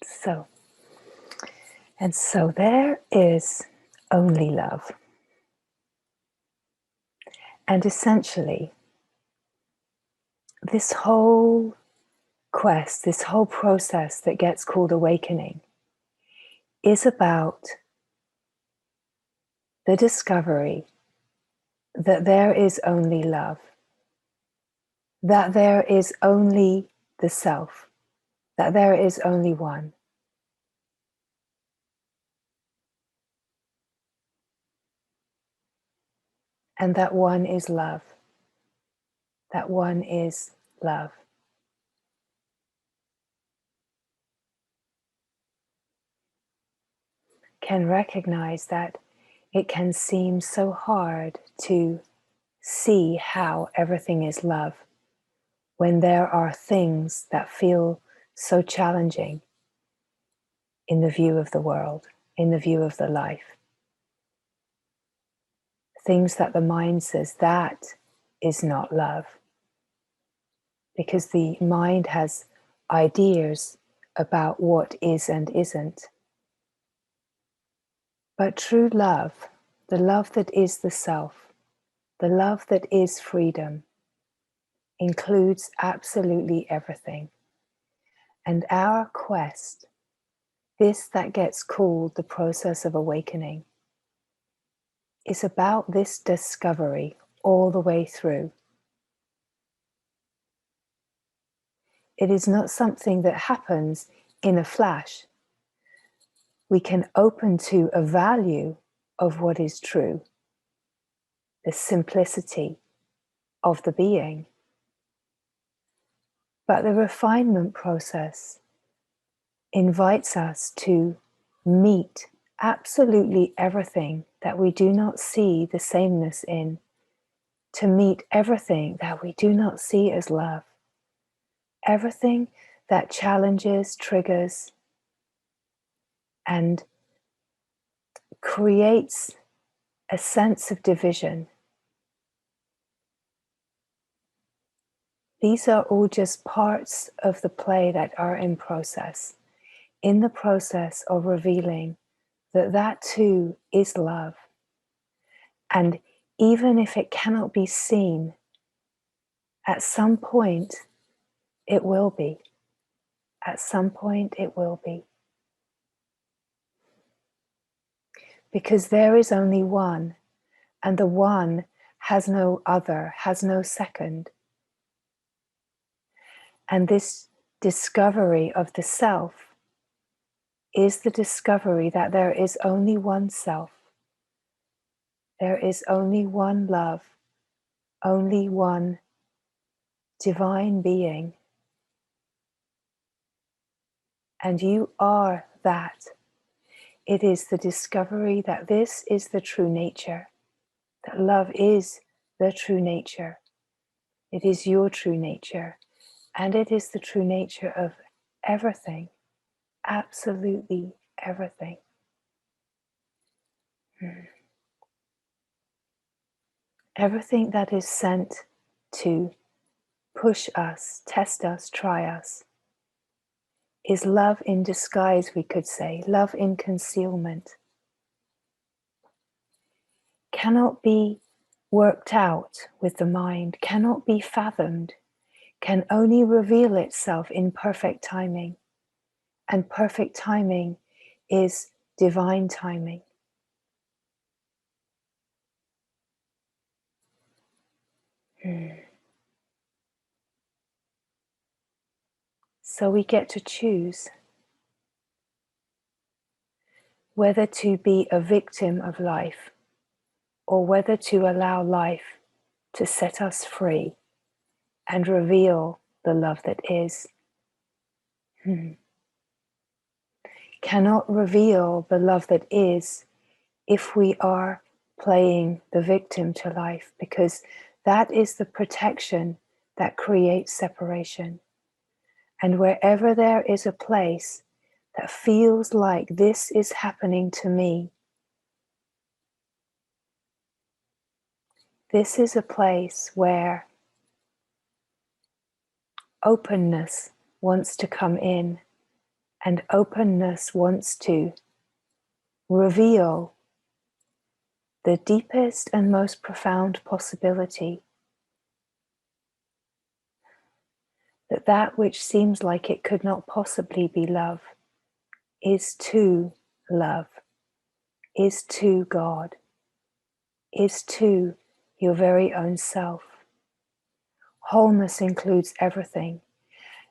So, and so there is only love. And essentially, this whole quest, this whole process that gets called awakening, is about the discovery that there is only love, that there is only the self, that there is only one. And that one is love. That one is love. Can recognize that it can seem so hard to see how everything is love when there are things that feel so challenging in the view of the world, in the view of the life. Things that the mind says that is not love. Because the mind has ideas about what is and isn't. But true love, the love that is the self, the love that is freedom, includes absolutely everything. And our quest, this that gets called the process of awakening, is about this discovery all the way through. It is not something that happens in a flash. We can open to a value of what is true, the simplicity of the being. But the refinement process invites us to meet absolutely everything that we do not see the sameness in, to meet everything that we do not see as love, everything that challenges, triggers, and creates a sense of division. These are all just parts of the play that are in the process of revealing that that too is love. And even if it cannot be seen, at some point it will be. At some point it will be. Because there is only one, and the one has no other, has no second. And this discovery of the self is the discovery that there is only one self. There is only one love, only one divine being. And you are that. It is the discovery that this is the true nature, that love is the true nature. It is your true nature, and it is the true nature of everything, absolutely everything. Everything that is sent to push us, test us, try us, is love in disguise, we could say, love in concealment. Cannot be worked out with the mind, cannot be fathomed, can only reveal itself in perfect timing. And perfect timing is divine timing. So we get to choose whether to be a victim of life or whether to allow life to set us free and reveal the love that is. Cannot reveal the love that is if we are playing the victim to life, because that is the protection that creates separation. And wherever there is a place that feels like this is happening to me, this is a place where openness wants to come in And openness wants to reveal the deepest and most profound possibility that that which seems like it could not possibly be love is to love, is to God, is to your very own self. Wholeness includes everything.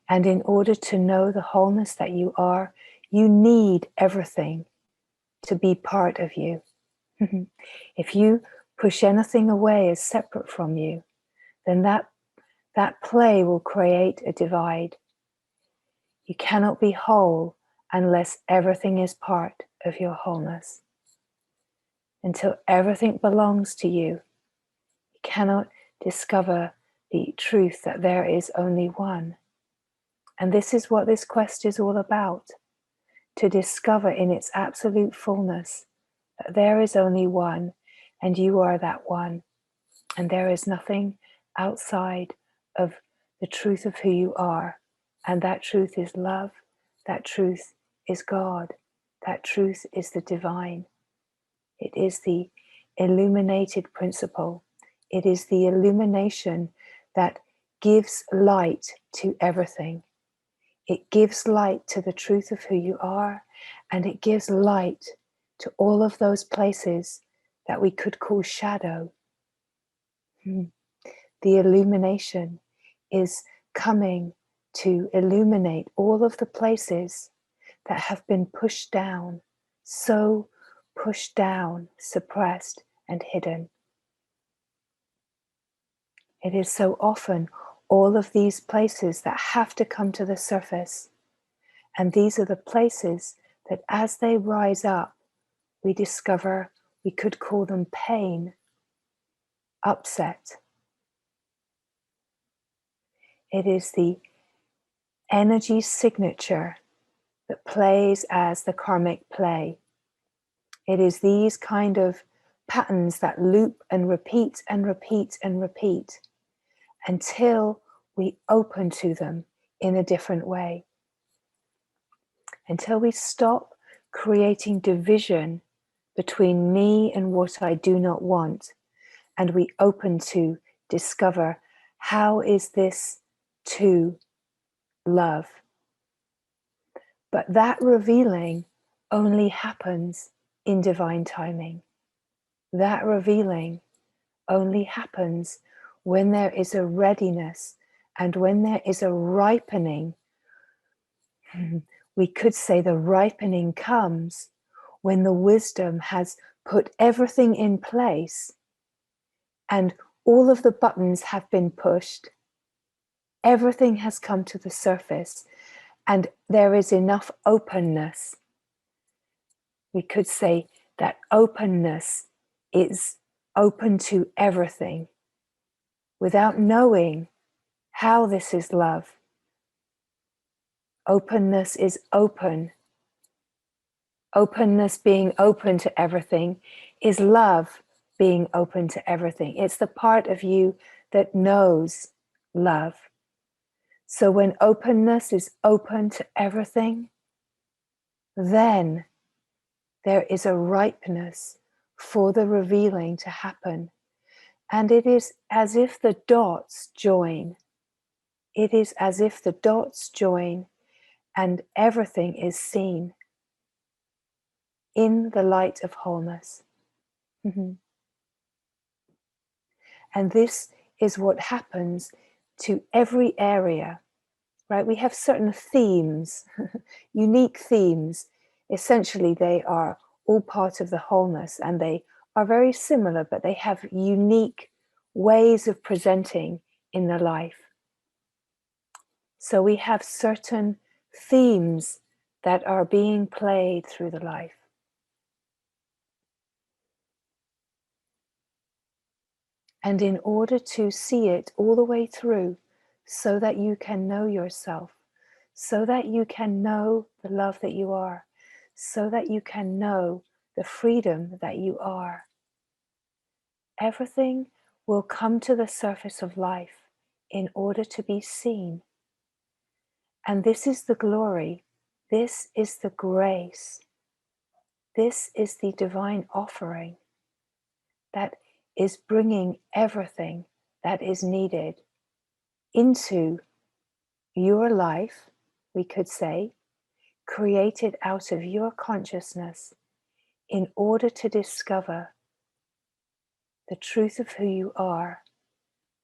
And in order to know the wholeness that you are, you need everything to be part of you. If you push anything away as separate from you, then that play will create a divide. You cannot be whole unless everything is part of your wholeness. Until everything belongs to you, you cannot discover the truth that there is only one. And this is what this quest is all about, to discover in its absolute fullness that there is only one, and you are that one. And there is nothing outside of the truth of who you are. And that truth is love. That truth is God. That truth is the divine. It is the illuminated principle. It is the illumination that gives light to everything. It gives light to the truth of who you are, and it gives light to all of those places that we could call shadow. The illumination is coming to illuminate all of the places that have been pushed down, so pushed down, suppressed, and hidden. It is so often all of these places that have to come to the surface. And these are the places that as they rise up, we discover we could call them pain, upset. It is the energy signature that plays as the karmic play. It is these kind of patterns that loop and repeat and repeat and repeat until we open to them in a different way. Until we stop creating division between me and what I do not want, and we open to discover, how is this to love? But that revealing only happens in divine timing. That revealing only happens when there is a readiness and when there is a ripening. We could say the ripening comes when the wisdom has put everything in place and all of the buttons have been pushed. Everything has come to the surface and there is enough openness. We could say that openness is open to everything without knowing how this is love. Openness is open. Openness being open to everything is love being open to everything. It's the part of you that knows love. So when openness is open to everything, then there is a ripeness for the revealing to happen. And it is as if the dots join. It is as if the dots join and everything is seen in the light of wholeness. And this is what happens to every area, right? We have certain themes, unique themes. Essentially, they are all part of the wholeness and they are very similar, but they have unique ways of presenting in the life. So we have certain themes that are being played through the life. And in order to see it all the way through, so that you can know yourself, so that you can know the love that you are, so that you can know the freedom that you are, everything will come to the surface of life in order to be seen. And this is the glory This is the grace. This is the divine offering that is bringing everything that is needed into your life, we could say, created out of your consciousness in order to discover the truth of who you are,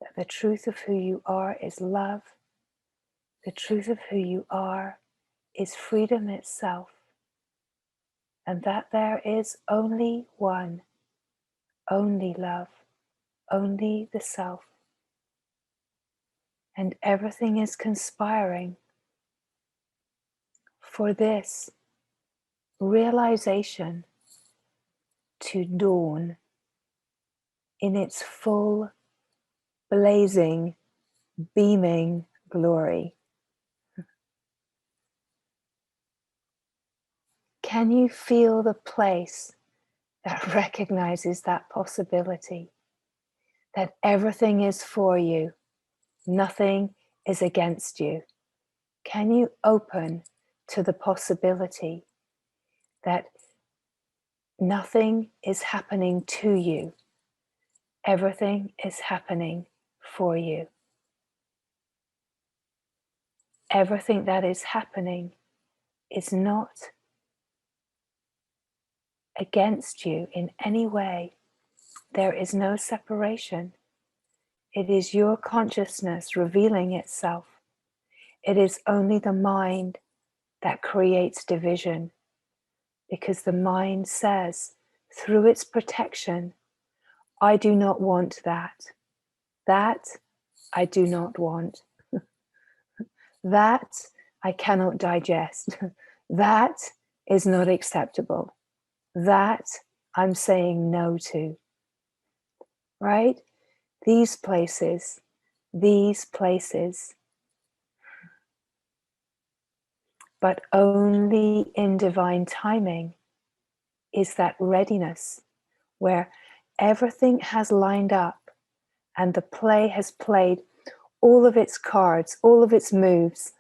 that the truth of who you are is love, the truth of who you are is freedom itself, and that there is only one, only love, only the self. And everything is conspiring for this realization to dawn in its full, blazing, beaming glory. Can you feel the place that recognizes that possibility? That everything is for you, nothing is against you. Can you open to the possibility that nothing is happening to you? Everything is happening for you. Everything that is happening is not against you in any way. There is no separation. It is your consciousness revealing itself. It is only the mind that creates division, because the mind says, through its protection, I do not want that. That I do not want. That I cannot digest. That is not acceptable. That I'm saying no to. Right? These places. But only in divine timing is that readiness where everything has lined up and the play has played all of its cards, all of its moves,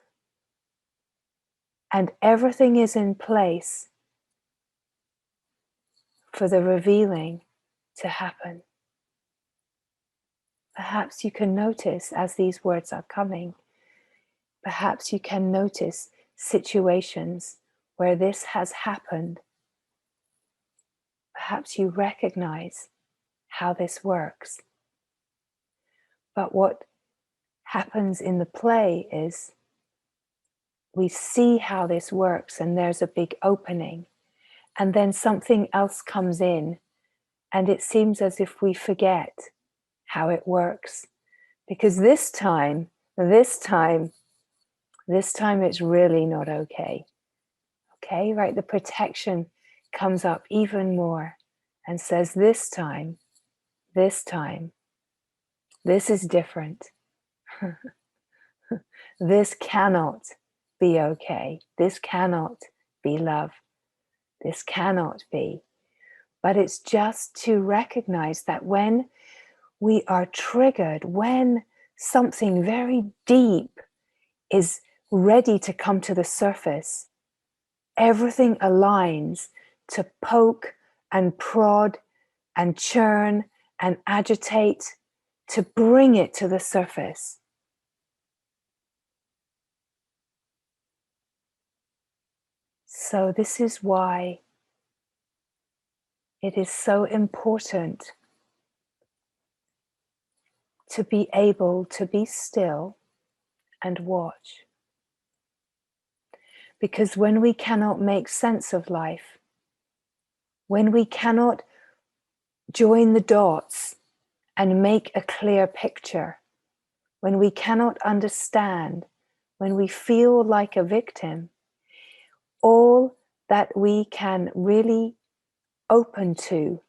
and everything is in place for the revealing to happen. Perhaps you can notice as these words are coming, perhaps you can notice situations where this has happened. Perhaps you recognize how this works. But what happens in the play is we see how this works and there's a big opening, and then something else comes in and it seems as if we forget how it works, because this time it's really not okay. Okay, right? The protection comes up even more and says, this time, this is different. This cannot be okay. This cannot be love. This cannot be. But it's just to recognize that when we are triggered, when something very deep is ready to come to the surface, everything aligns to poke and prod and churn and agitate to bring it to the surface. So this is why it is so important to be able to be still and watch. Because when we cannot make sense of life, when we cannot join the dots and make a clear picture, when we cannot understand, when we feel like a victim, all that we can really open to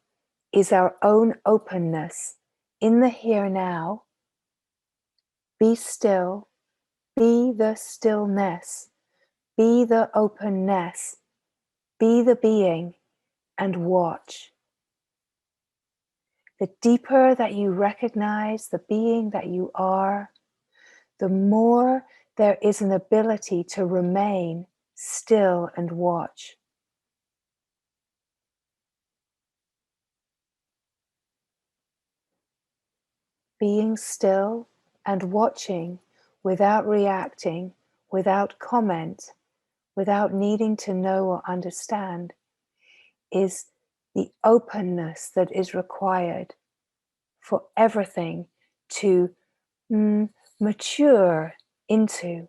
is our own openness in the here now. Be still, be the stillness, be the openness, be the being, and watch. The deeper that you recognize the being that you are, the more there is an ability to remain still and watch. Being still and watching without reacting, without comment, without needing to know or understand, is the openness that is required for everything to mature into.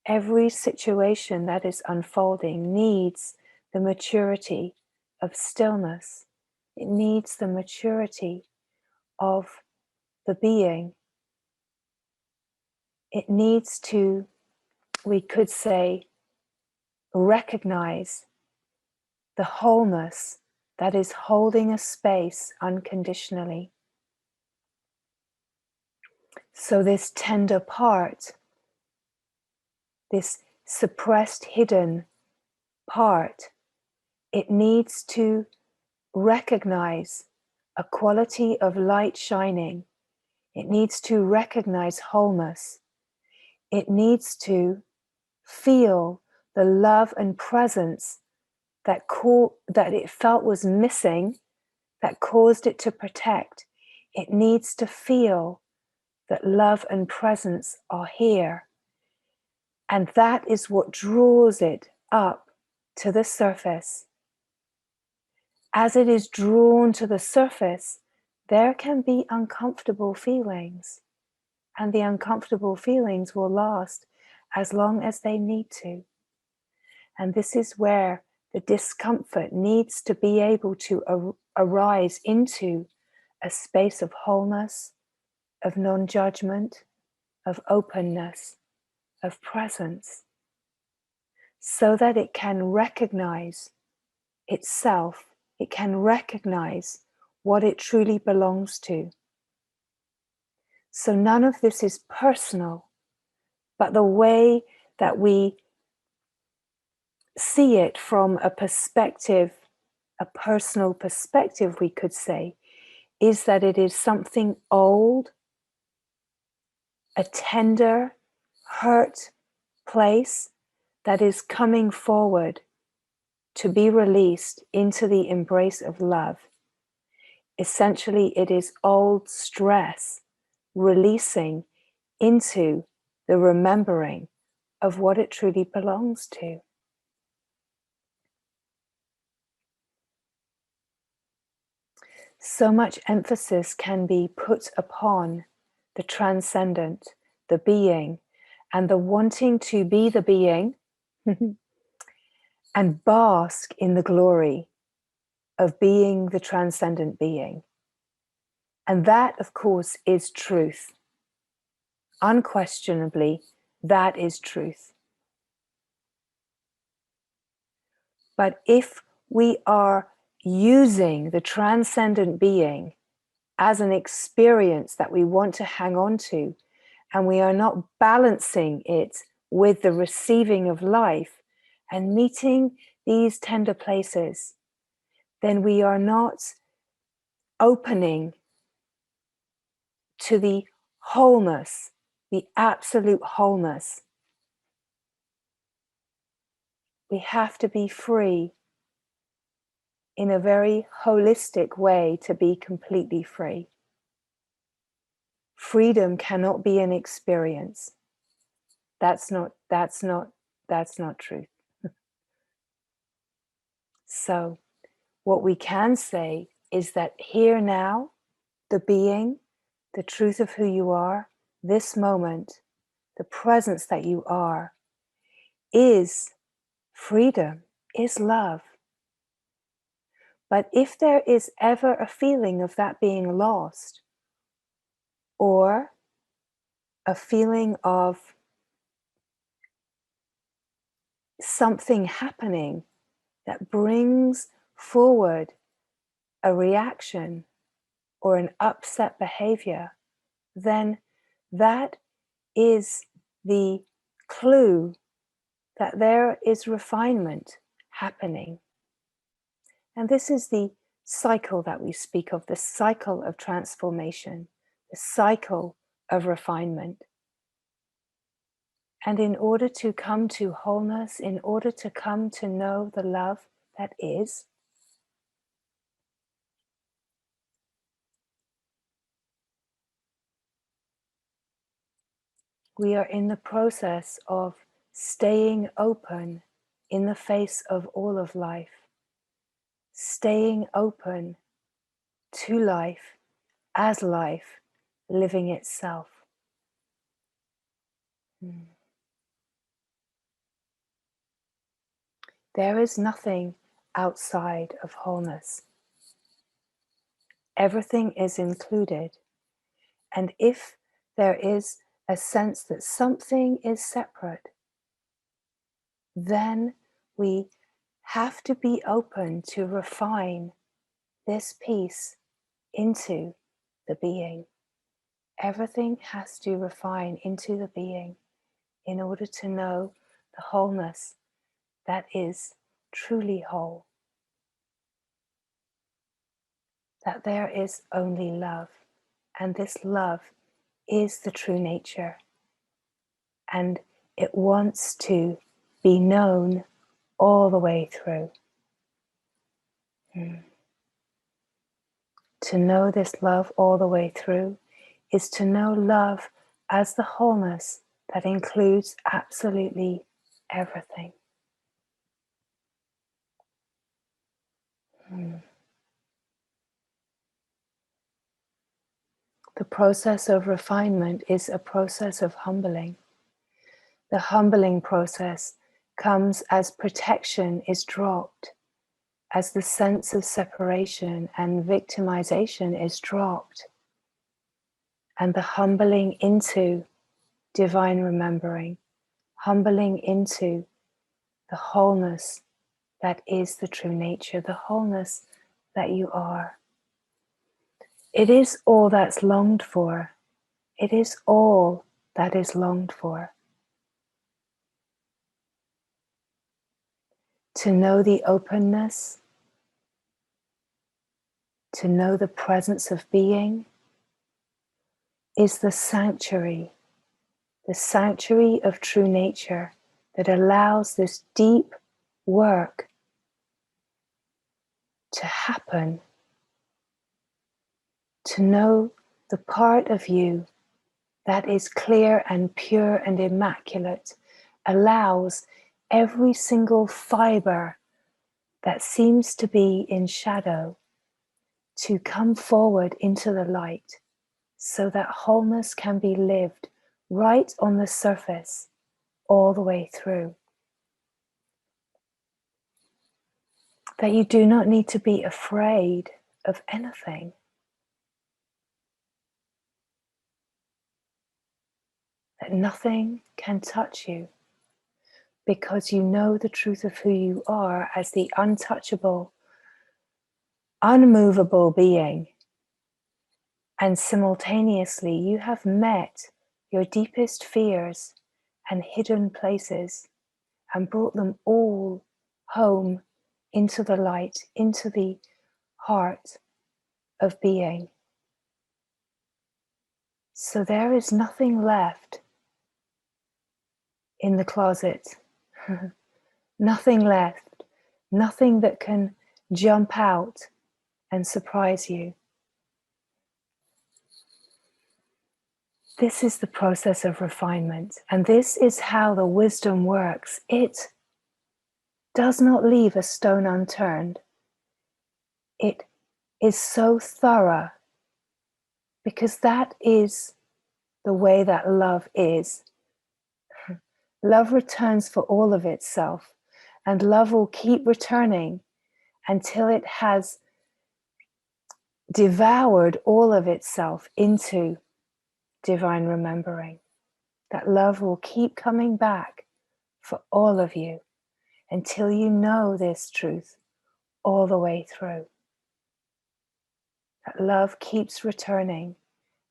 Every situation that is unfolding needs the maturity of stillness. It needs the maturity of the being. It needs to, we could say, recognize the wholeness that is holding a space unconditionally. So this tender part, this suppressed, hidden part, it needs to recognize a quality of light shining. It needs to recognize wholeness. It needs to feel the love and presence that it felt was missing, that caused it to protect. It needs to feel that love and presence are here. And that is what draws it up to the surface. As it is drawn to the surface, there can be uncomfortable feelings. And the uncomfortable feelings will last as long as they need to. And this is where the discomfort needs to be able to arise into a space of wholeness, of non-judgment, of openness, of presence, so that it can recognize itself, it can recognize what it truly belongs to. So none of this is personal, but the way that we see it from a perspective, a personal perspective, we could say, is that it is something old, a tender, hurt place that is coming forward to be released into the embrace of love. Essentially, it is old stress releasing into the remembering of what it truly belongs to. So much emphasis can be put upon the transcendent, the being, and the wanting to be the being and bask in the glory of being the transcendent being. And that, of course, is truth. Unquestionably, that is truth. But if we are using the transcendent being as an experience that we want to hang on to, and we are not balancing it with the receiving of life and meeting these tender places, then we are not opening to the wholeness, the absolute wholeness. We have to be free in a very holistic way to be completely free. Freedom cannot be an experience. That's not truth. So what we can say is that here now, the being, the truth of who you are, this moment, the presence that you are, is freedom, is love. But if there is ever a feeling of that being lost, or a feeling of something happening that brings forward a reaction or an upset behavior, then that is the clue that there is refinement happening. And this is the cycle that we speak of, the cycle of transformation, the cycle of refinement. And in order to come to wholeness, in order to come to know the love that is, we are in the process of staying open in the face of all of life, staying open to life as life living itself. There is nothing outside of wholeness. Everything is included. And if there is a sense that something is separate, then we have to be open to refine this piece into the being. Everything has to refine into the being in order to know the wholeness that is truly whole. That there is only love, and this love is the true nature, and it wants to be known all the way through. To know this love all the way through is to know love as the wholeness that includes absolutely everything. The process of refinement is a process of humbling. The humbling process comes as protection is dropped, as the sense of separation and victimization is dropped, and the humbling into divine remembering, humbling into the wholeness that is the true nature, the wholeness that you are. It is all that's longed for. It is all that is longed for. To know the openness, to know the presence of being, is the sanctuary of true nature that allows this deep work to happen. To know the part of you that is clear and pure and immaculate allows every single fiber that seems to be in shadow to come forward into the light, so that wholeness can be lived right on the surface all the way through. That you do not need to be afraid of anything. That nothing can touch you, because you know the truth of who you are as the untouchable, unmovable being. And simultaneously, you have met your deepest fears and hidden places and brought them all home into the light, into the heart of being. So there is nothing left in the closet, nothing left, nothing that can jump out and surprise you. This is the process of refinement, and this is how the wisdom works. It does not leave a stone unturned. It is so thorough, because that is the way that love is. Love returns for all of itself, and love will keep returning until it has devoured all of itself into divine remembering. That love will keep coming back for all of you until you know this truth all the way through. That love keeps returning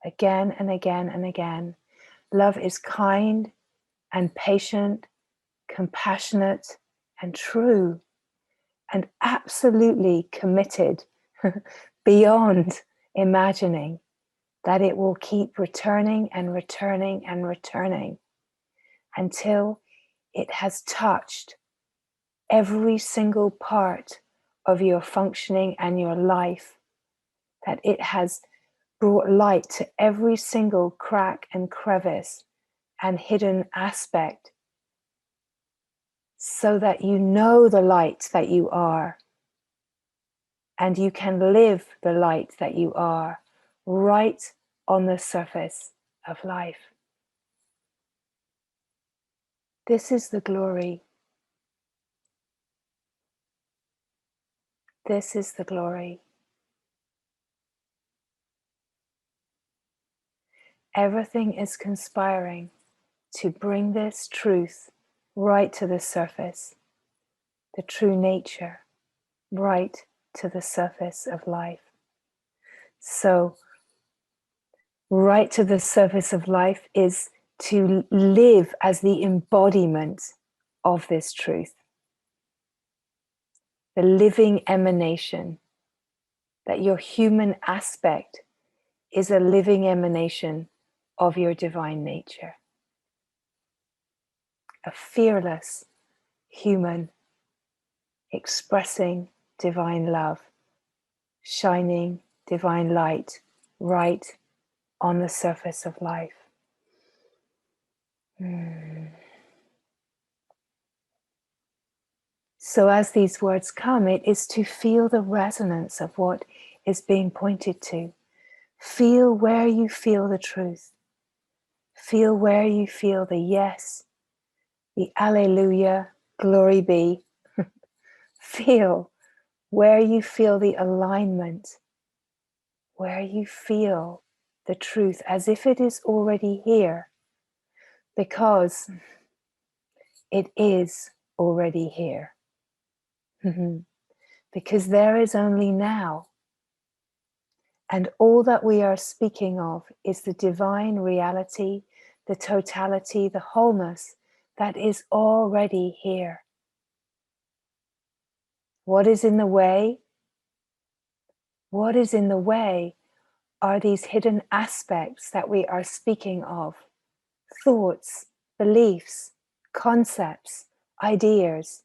again and again and again. Love is kind and patient, compassionate and true, and absolutely committed beyond imagining that it will keep returning and returning and returning until it has touched every single part of your functioning and your life, that it has brought light to every single crack and crevice and hidden aspect, so that you know the light that you are, and you can live the light that you are right on the surface of life. This is the glory. This is the glory. Everything is conspiring to bring this truth right to the surface, the true nature, right to the surface of life. So, right to the surface of life is to live as the embodiment of this truth, the living emanation, that your human aspect is a living emanation of your divine nature. A fearless human expressing divine love, shining divine light right on the surface of life. So as these words come, it is to feel the resonance of what is being pointed to. Feel where you feel the truth. Feel where you feel the yes, the alleluia, glory be. Feel where you feel the alignment, where you feel the truth as if it is already here, because it is already here. Because there is only now. And all that we are speaking of is the divine reality, the totality, the wholeness that is already here. What is in the way? What is in the way are these hidden aspects that we are speaking of. Thoughts, beliefs, concepts, ideas,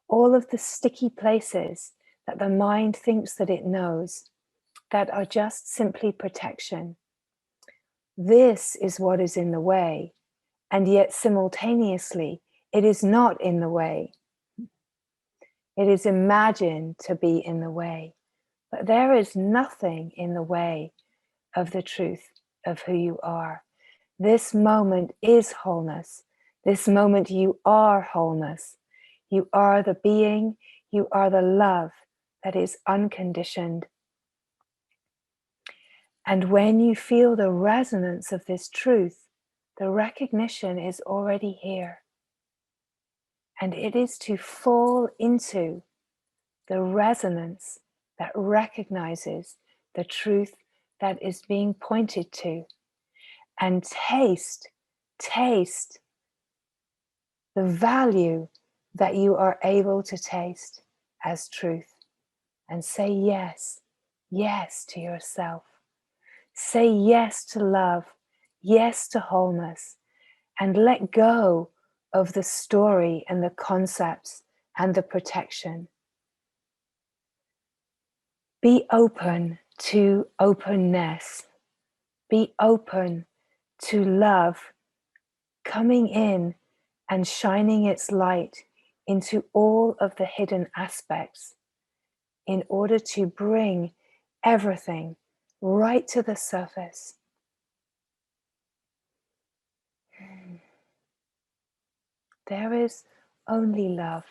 all of the sticky places that the mind thinks that it knows, that are just simply protection. This is what is in the way, and yet simultaneously it is not in the way. It is imagined to be in the way, but there is nothing in the way of the truth of who you are. This moment is wholeness. This moment you are wholeness. You are the being, you are the love that is unconditioned. And when you feel the resonance of this truth, the recognition is already here. And it is to fall into the resonance that recognizes the truth that is being pointed to, and taste the value that you are able to taste as truth, and say yes to yourself. Say yes to love, yes to wholeness, and let go of the story and the concepts and the protection. Be open to openness. Be open to love coming in and shining its light into all of the hidden aspects in order to bring everything right to the surface. There is only love.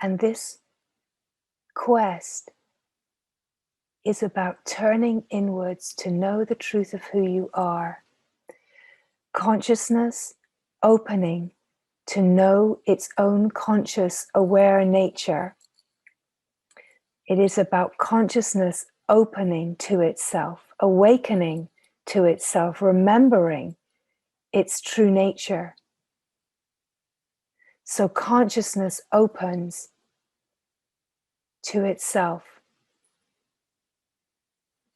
And this quest is about turning inwards to know the truth of who you are. Consciousness opening to know its own conscious, aware nature. It is about consciousness opening to itself, awakening to itself, remembering its true nature. So consciousness opens to itself.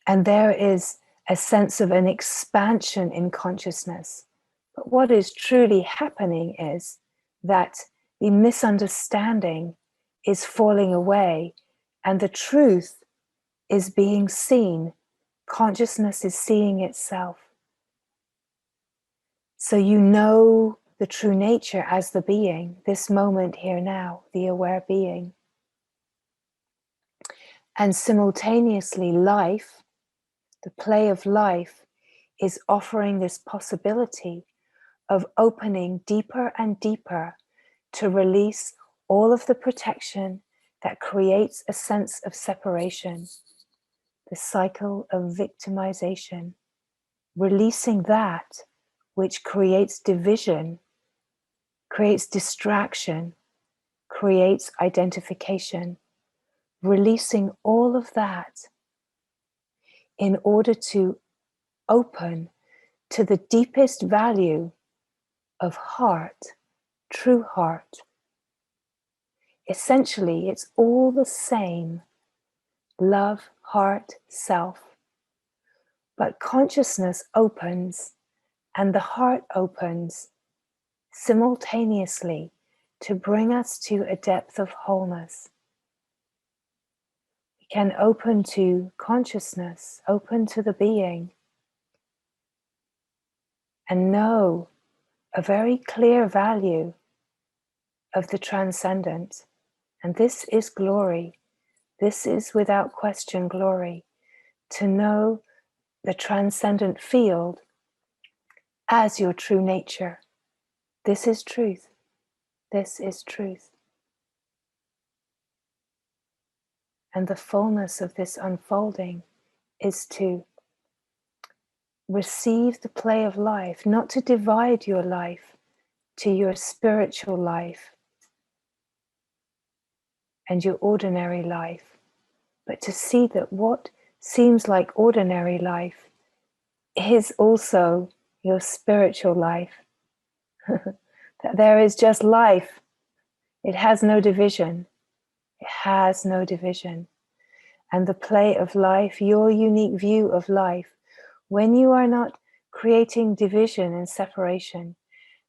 And there is a sense of an expansion in consciousness, But what is truly happening is that the misunderstanding is falling away and the truth is being seen. Consciousness is seeing itself. So you know the true nature as the being, this moment here now, the aware being. And simultaneously life, the play of life, is offering this possibility of opening deeper and deeper to release all of the protection that creates a sense of separation, the cycle of victimization, releasing that which creates division, creates distraction, creates identification, releasing all of that in order to open to the deepest value of heart, true heart. Essentially, it's all the same: love, heart, self. But consciousness opens and the heart opens simultaneously to bring us to a depth of wholeness. We can open to consciousness, open to the being, and know a very clear value of the transcendent. And this is glory. This is without question glory. To know the transcendent field as your true nature. This is truth. This is truth. And the fullness of this unfolding is to receive the play of life, not to divide your life to your spiritual life and your ordinary life, but to see that what seems like ordinary life is also your spiritual life. That there is just life. It has no division. It has no division. And the play of life, your unique view of life, when you are not creating division and separation,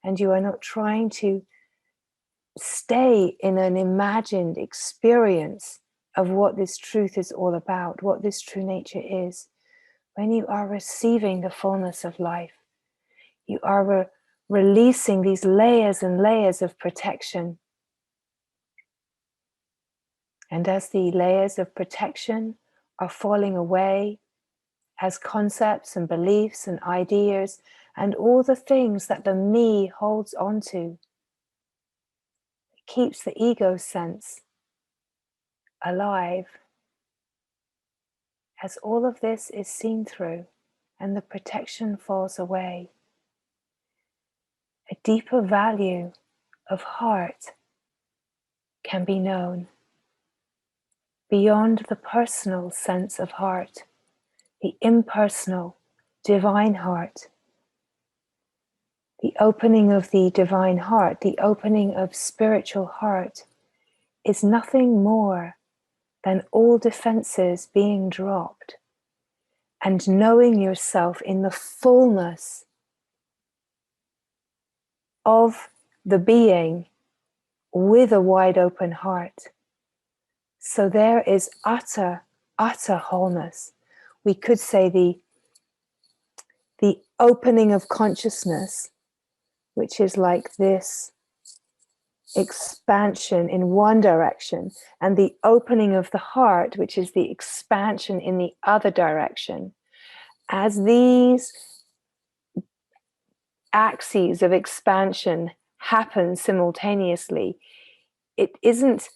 and you are not trying to stay in an imagined experience of what this truth is all about, what this true nature is, when you are receiving the fullness of life, you are releasing these layers and layers of protection. And as the layers of protection are falling away, as concepts and beliefs and ideas and all the things that the me holds onto, it keeps the ego sense alive. As all of this is seen through and the protection falls away, a deeper value of heart can be known beyond the personal sense of heart, the impersonal divine heart. The opening of the divine heart, the opening of spiritual heart, is nothing more than all defenses being dropped and knowing yourself in the fullness of the being with a wide open heart. So there is utter wholeness. We could say the opening of consciousness, which is like this expansion in one direction, and the opening of the heart, which is the expansion in the other direction. As these axes of expansion happen simultaneously, it isn't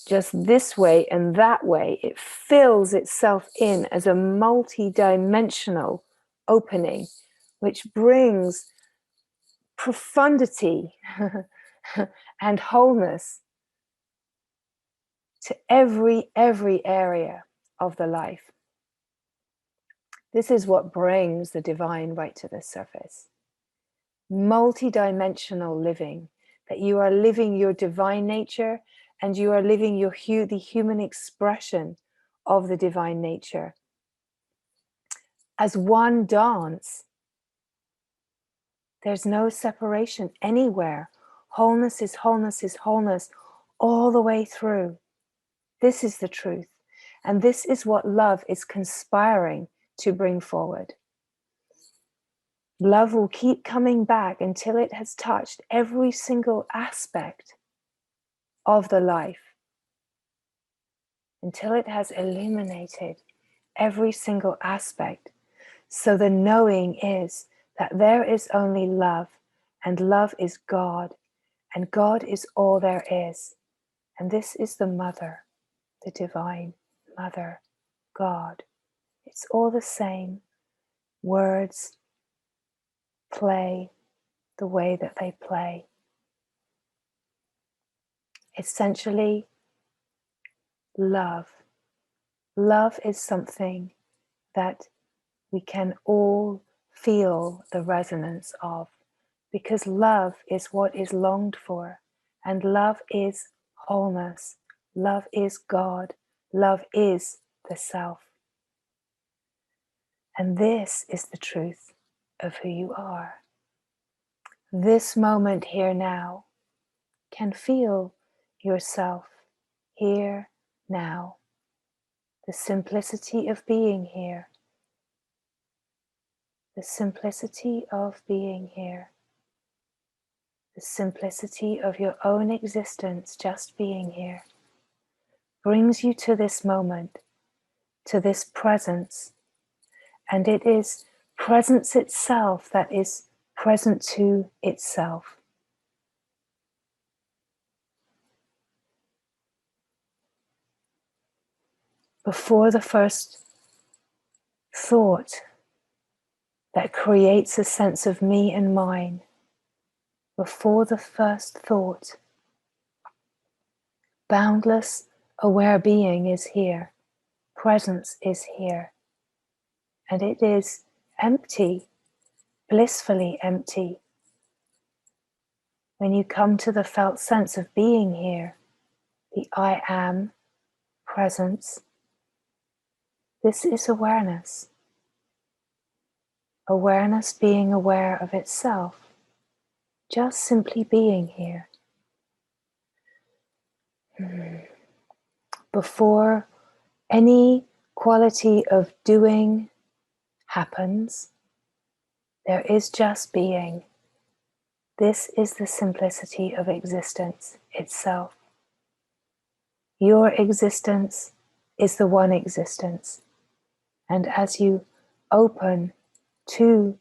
just this way and that way. It fills itself in as a multi-dimensional opening, which brings profundity and wholeness to every area of the life. This is what brings the divine right to the surface. Multi-dimensional living, that you are living your divine nature and you are living the human expression of the divine nature as one dance. There's no separation anywhere. Wholeness is wholeness is wholeness all the way through. This is the truth. And this is what love is conspiring to bring forward. Love will keep coming back until it has touched every single aspect of the life, until it has illuminated every single aspect. So the knowing is that there is only love, and love is God, and God is all there is. And this is the Mother, the Divine Mother, God. It's all the same. Words play the way that they play. Essentially, love. Love is something that we can all feel the resonance of, because love is what is longed for, and love is wholeness. Love is God. Love is the self. And this is the truth of who you are. This moment here now can feel yourself here now. The simplicity of being here. The simplicity of being here. The simplicity of your own existence just being here brings you to this moment, to this presence. And it is presence itself that is present to itself. Before the first thought that creates a sense of me and mine, before the first thought, boundless aware being is here, presence is here, and it is empty, blissfully empty. When you come to the felt sense of being here, the I am presence, this is awareness. Awareness being aware of itself, just simply being here. Before any quality of doing happens, there is just being. This is the simplicity of existence itself. Your existence is the one existence. And as you open to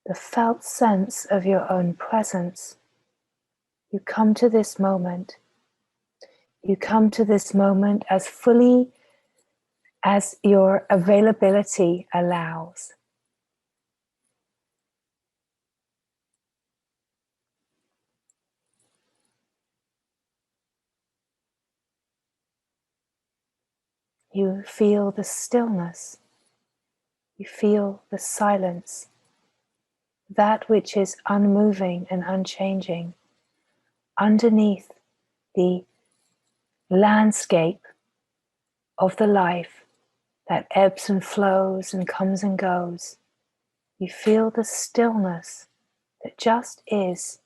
the felt sense of your own presence, you come to this moment. You come to this moment as fully as your availability allows. You feel the stillness. You feel the silence. That which is unmoving and unchanging underneath the landscape of the life that ebbs and flows and comes and goes. You feel the stillness that just is,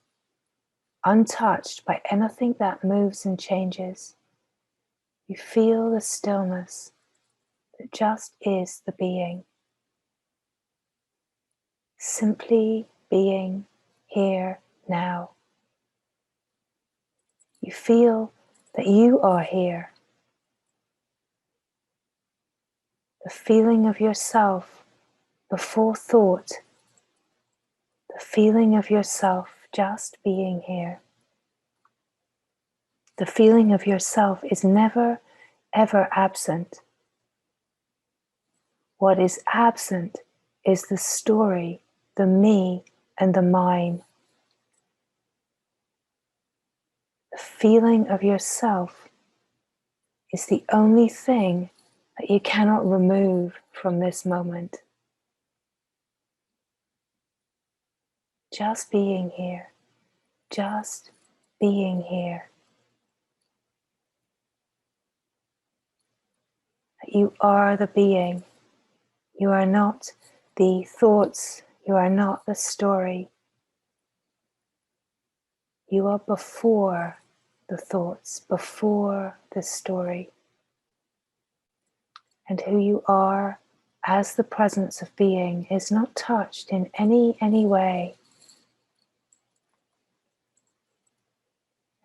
untouched by anything that moves and changes. You feel the stillness that just is the being. Simply being here now. You feel that you are here. The feeling of yourself before thought. The feeling of yourself just being here. The feeling of yourself is never, ever absent. What is absent is the story, the me and the mine. The feeling of yourself is the only thing that you cannot remove from this moment. Just being here, just being here. You are the being. You are not the thoughts, You are not the story. You are before the thoughts, before the story. And who you are as the presence of being is not touched in any way.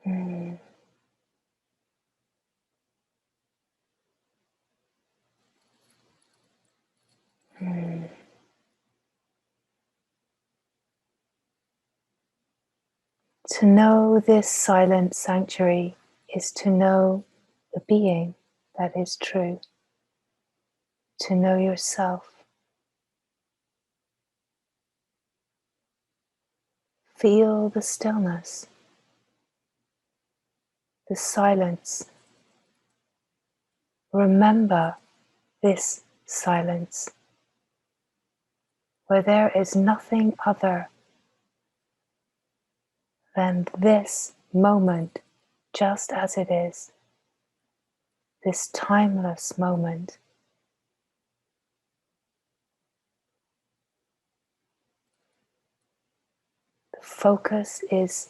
Mm. Mm. To know this silent sanctuary is to know the being that is true, to know yourself. Feel the stillness, the silence. Remember this silence, where there is nothing other than this moment, just as it is, this timeless moment. The focus is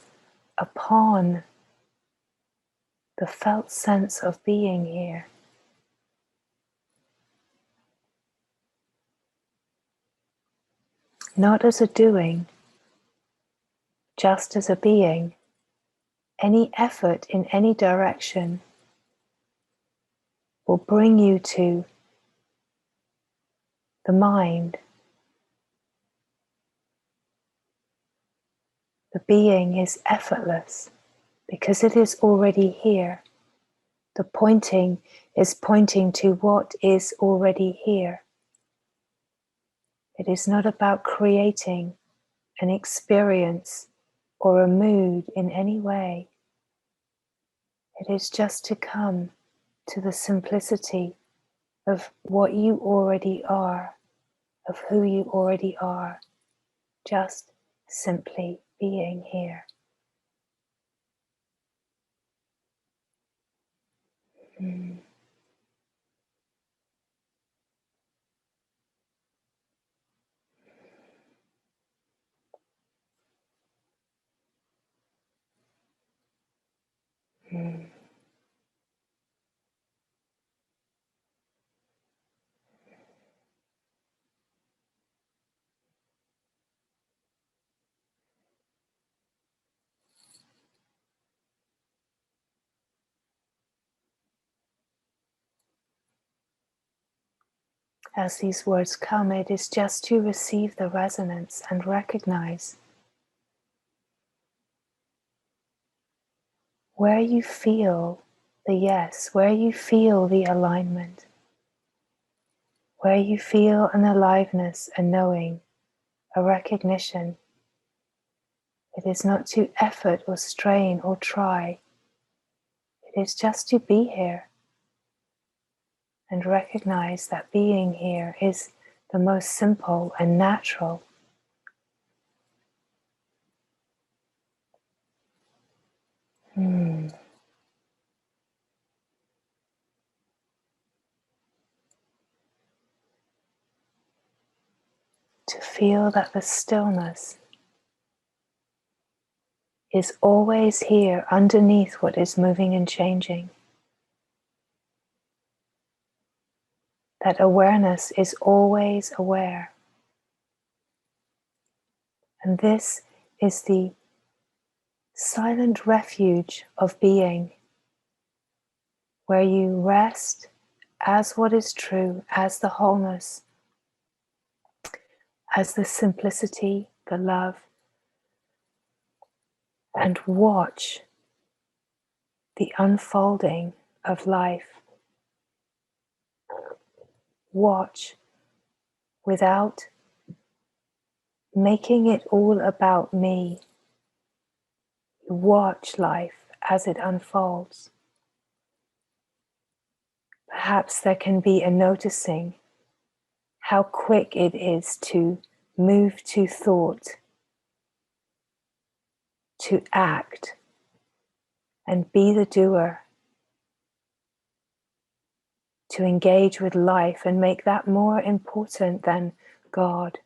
upon the felt sense of being here. Not as a doing, just as a being. Any effort in any direction will bring you to the mind. The being is effortless because it is already here. The pointing is pointing to what is already here. It is not about creating an experience or a mood in any way. It is just to come to the simplicity of what you already are, of who you already are, just simply being here. Mm. Mm. As these words come, it is just to receive the resonance and recognize where you feel the yes, where you feel the alignment, where you feel an aliveness, a knowing, a recognition. It is not to effort or strain or try. It is just to be here and recognize that being here is the most simple and natural. Mm. To feel that the stillness is always here underneath what is moving and changing. That awareness is always aware. And this is the silent refuge of being, where you rest as what is true, as the wholeness, as the simplicity, the love, and watch the unfolding of life. Watch without making it all about me. You watch life as it unfolds. Perhaps there can be a noticing how quick it is to move to thought, to act, and be the doer, to engage with life and make that more important than God,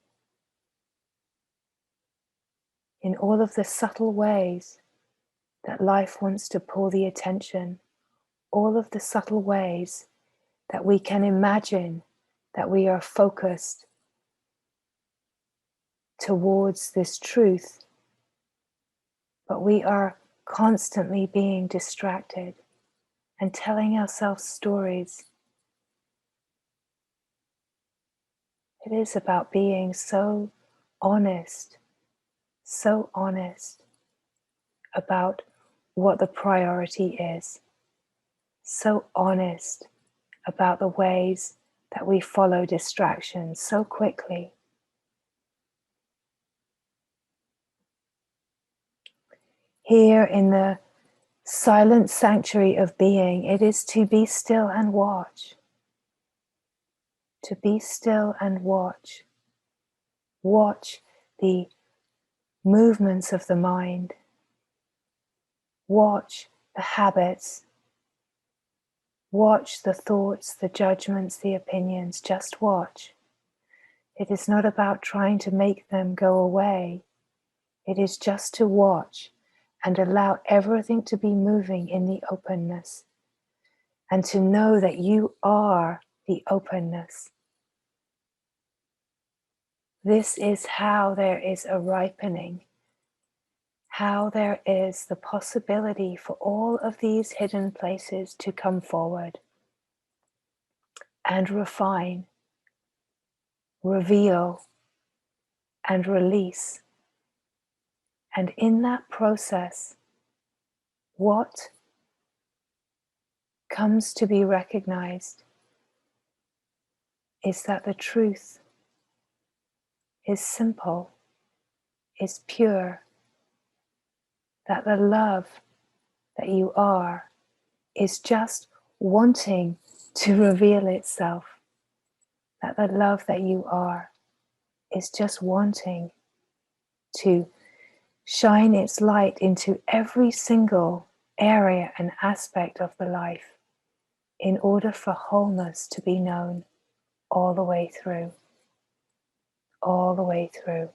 in all of the subtle ways that life wants to pull the attention, all of the subtle ways that we can imagine that we are focused towards this truth, but we are constantly being distracted and telling ourselves stories. It is about being so honest about what the priority is, so honest about the ways that we follow distractions so quickly. Here in the silent sanctuary of being, it is to be still and watch. To be still and watch. Watch the movements of the mind. Watch the habits. Watch the thoughts, the judgments, the opinions. Just watch. It is not about trying to make them go away. It is just to watch and allow everything to be moving in the openness, and to know that you are the openness. This is how there is a ripening, how there is the possibility for all of these hidden places to come forward and refine, reveal, and release. And in that process, what comes to be recognized is that the truth is simple, is pure, that the love that you are is just wanting to reveal itself, that the love that you are is just wanting to shine its light into every single area and aspect of the life in order for wholeness to be known all the way through, all the way through.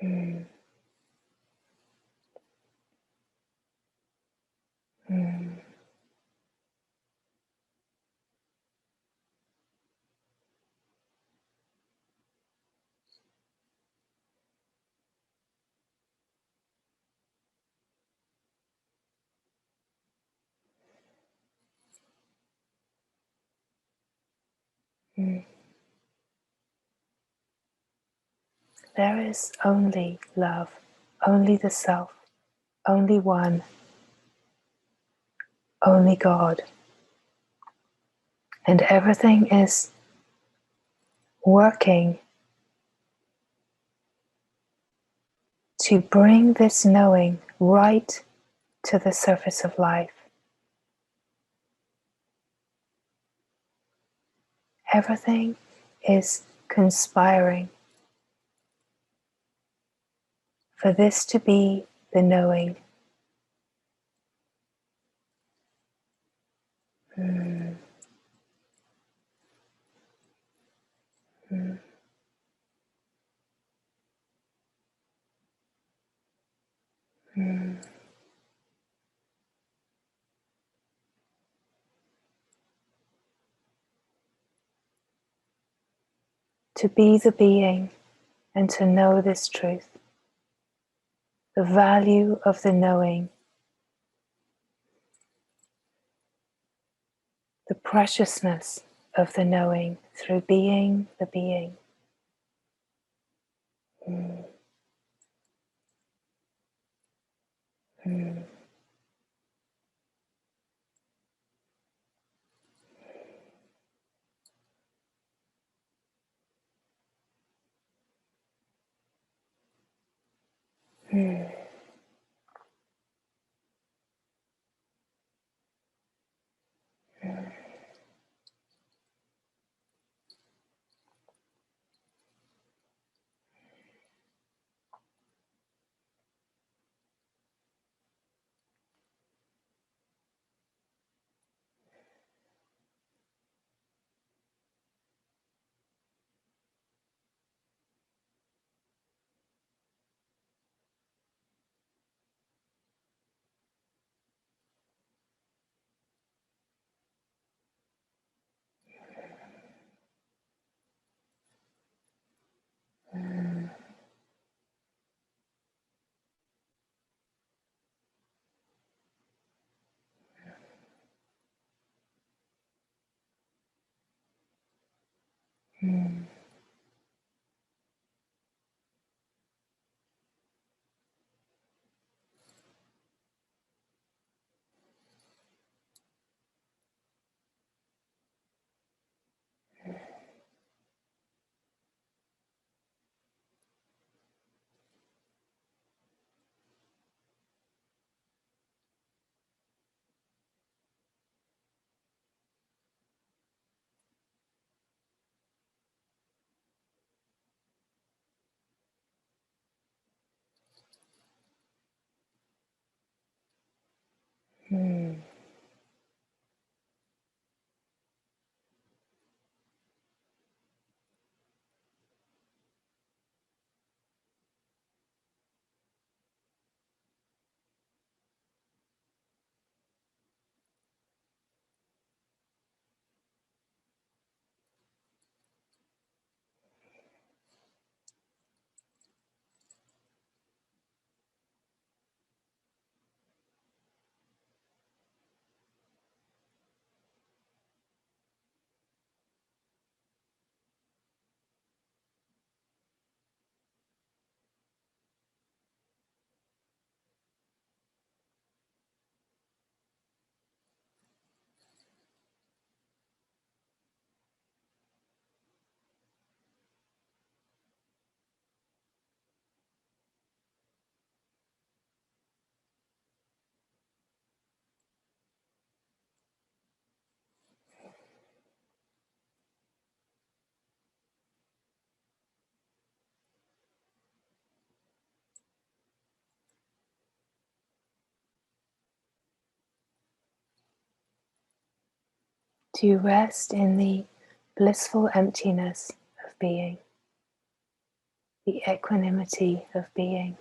Mm. Mm. Mm. There is only love, only the self, only one, only God. And everything is working to bring this knowing right to the surface of life. Everything is conspiring for this to be the knowing. Mm. Mm. Mm. To be the being and to know this truth, the value of the knowing, the preciousness of the knowing through being the being. Mm. Mm. Mm. Mm. Mm. Do you rest in the blissful emptiness of being, the equanimity of being,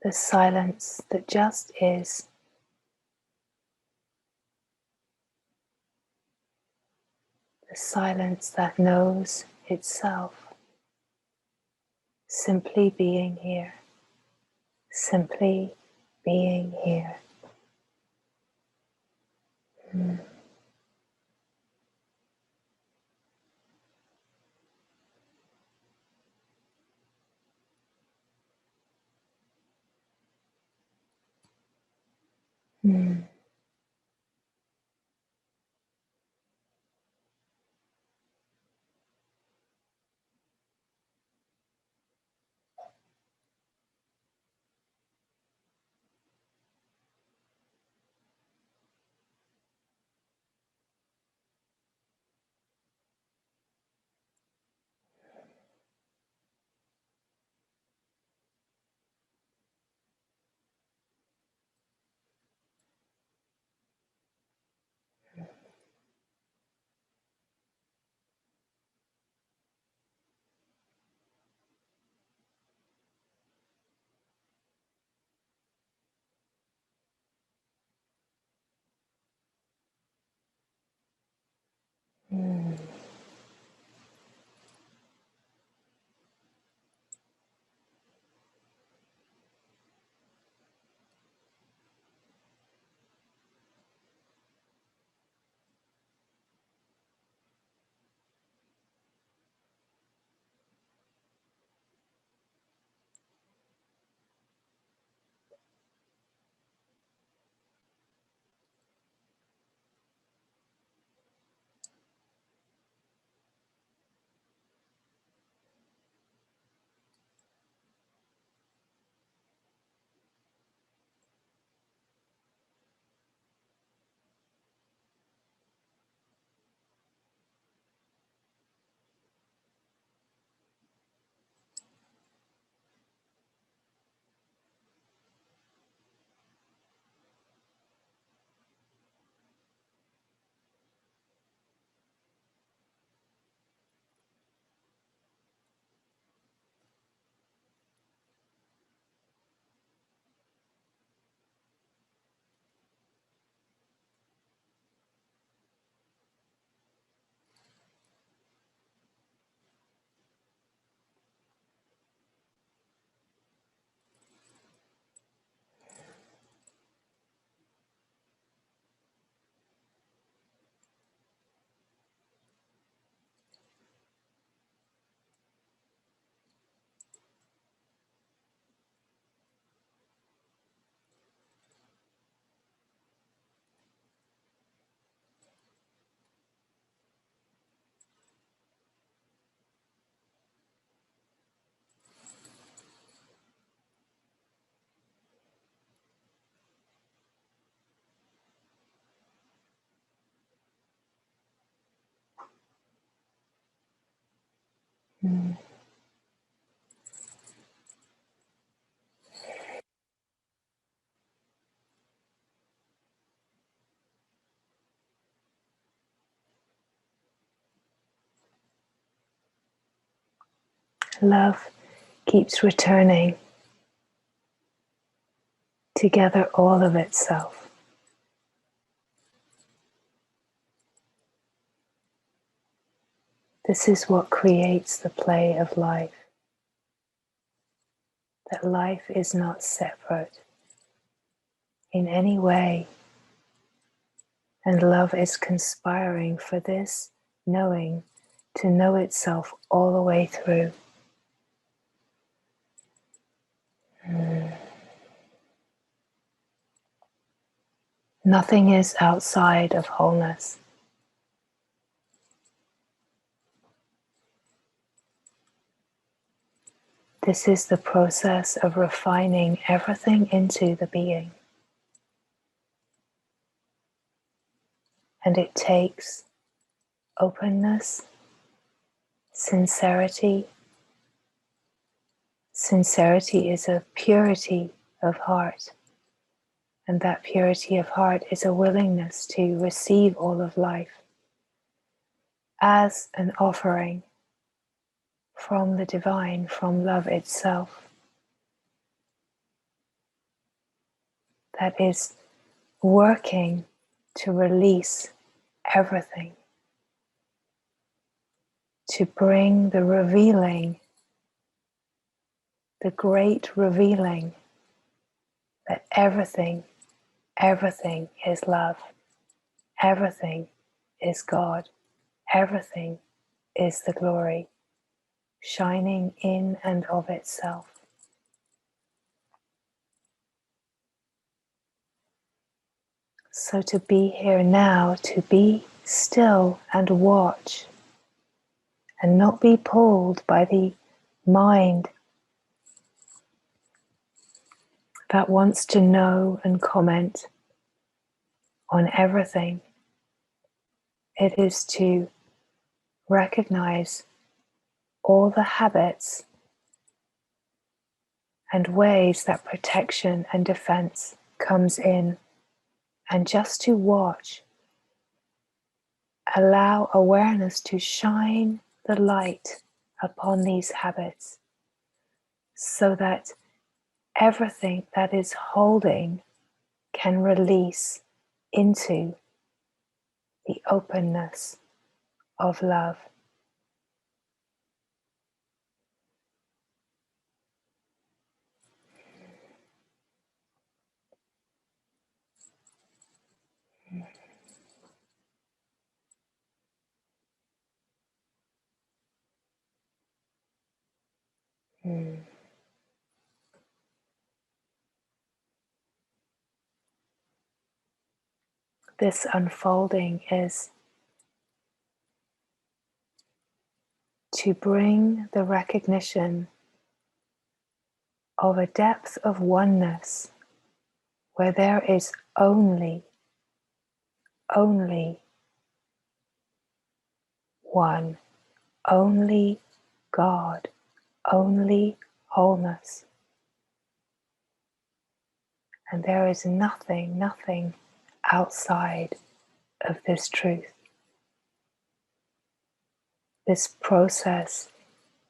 the silence that just is, the silence that knows itself, simply being here, simply being here. Mm. Mm. Mm. Love keeps returning to gather all of itself. This is what creates the play of life. That life is not separate in any way, and love is conspiring for this knowing to know itself all the way through. Nothing is outside of wholeness. This is the process of refining everything into the being. And it takes openness, sincerity. Sincerity is a purity of heart. And that purity of heart is a willingness to receive all of life as an offering from the divine, from love itself. That is working to release everything, to bring the revealing, the great revealing that everything is love, everything is God, everything is the glory, shining in and of itself. So to be here now, to be still and watch, and not be pulled by the mind that wants to know and comment on everything. It is to recognize all the habits and ways that protection and defense comes in, and just to watch, allow awareness to shine the light upon these habits so that everything that is holding can release into the openness of love. Mm. This unfolding is to bring the recognition of a depth of oneness where there is only one, only God, only wholeness. And there is nothing outside of this truth. This process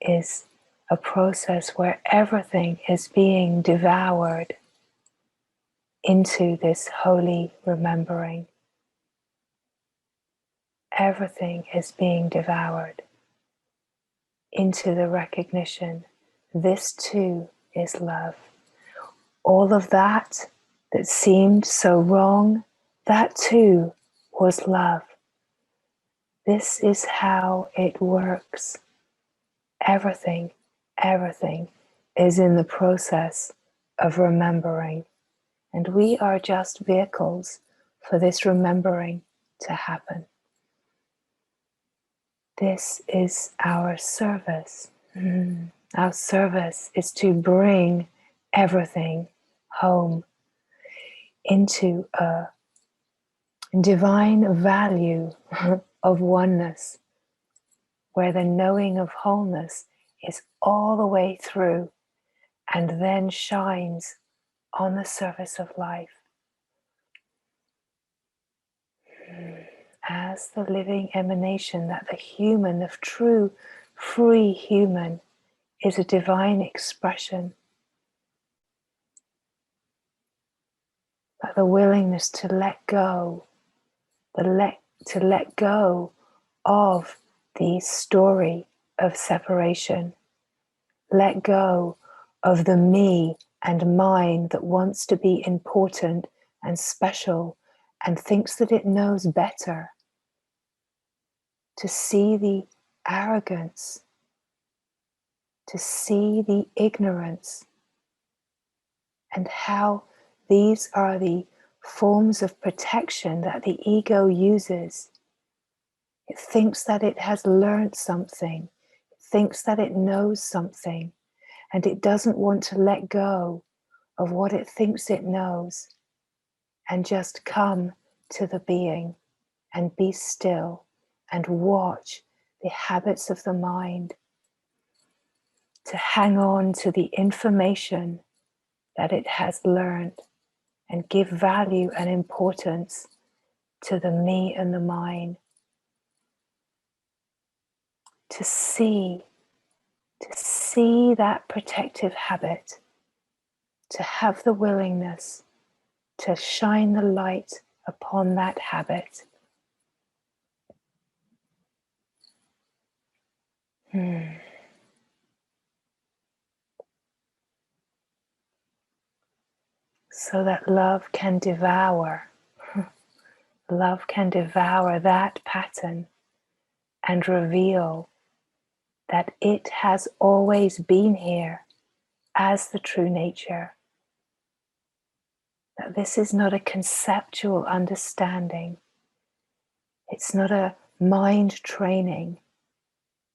is a process where everything is being devoured into this holy remembering. Everything is being devoured into the recognition, this too is love. All of that seemed so wrong, that too was love. This is how it works. Everything is in the process of remembering. And we are just vehicles for this remembering to happen. This is our service. Our service is to bring everything home into a divine value of oneness, where the knowing of wholeness is all the way through and then shines on the surface of life as the living emanation, that the human, the true free human, is a divine expression. But the willingness to let go, to let go of the story of separation, let go of the me and mine that wants to be important and special and thinks that it knows better, to see the arrogance, to see the ignorance, and how these are the forms of protection that the ego uses. It thinks that it has learned something, it thinks that it knows something, and it doesn't want to let go of what it thinks it knows and just come to the being and be still and watch the habits of the mind, to hang on to the information that it has learned and give value and importance to the me and the mine, to see that protective habit, to have the willingness to shine the light upon that habit. So that love can devour that pattern and reveal that it has always been here as the true nature. That this is not a conceptual understanding. It's not a mind training.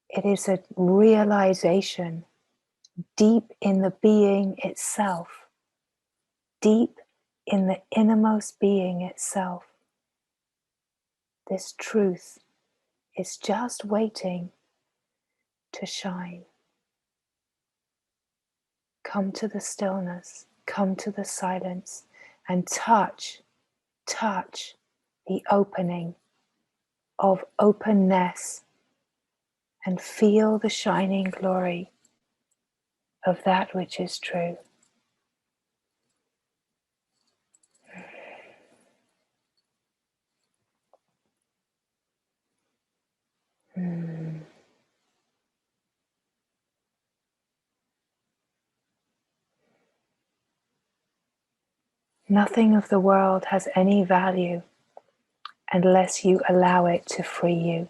It is a realization deep in the being itself, deep in the innermost being itself. This truth is just waiting to shine. Come to the stillness, come to the silence, and touch the opening of openness and feel the shining glory of that which is true. Nothing of the world has any value unless you allow it to free you.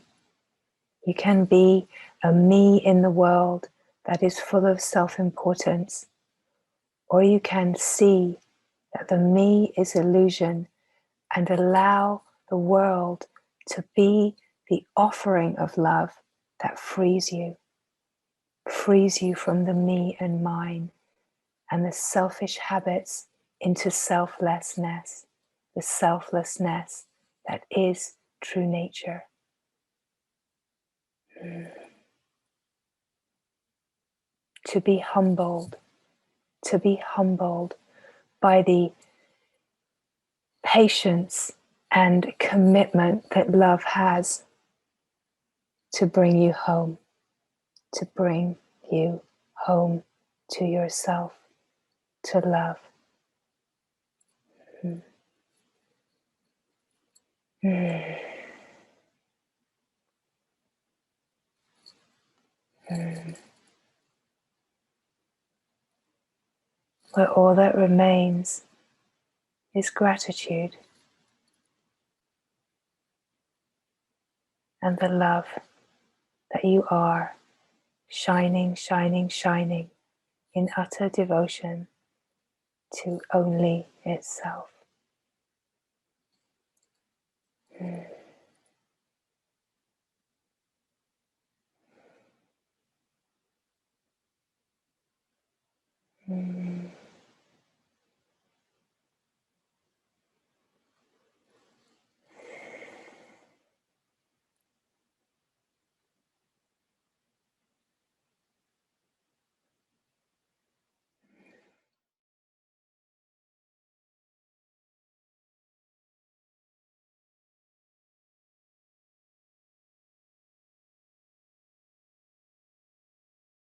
You can be a me in the world that is full of self-importance, or you can see that the me is illusion and allow the world to be the offering of love that frees you from the me and mine and the selfish habits into selflessness, the selflessness that is true nature. To be humbled by the patience and commitment that love has to bring you home, to bring you home to yourself, to love. Where all that remains is gratitude and the love that you are, shining, shining, shining in utter devotion to only itself.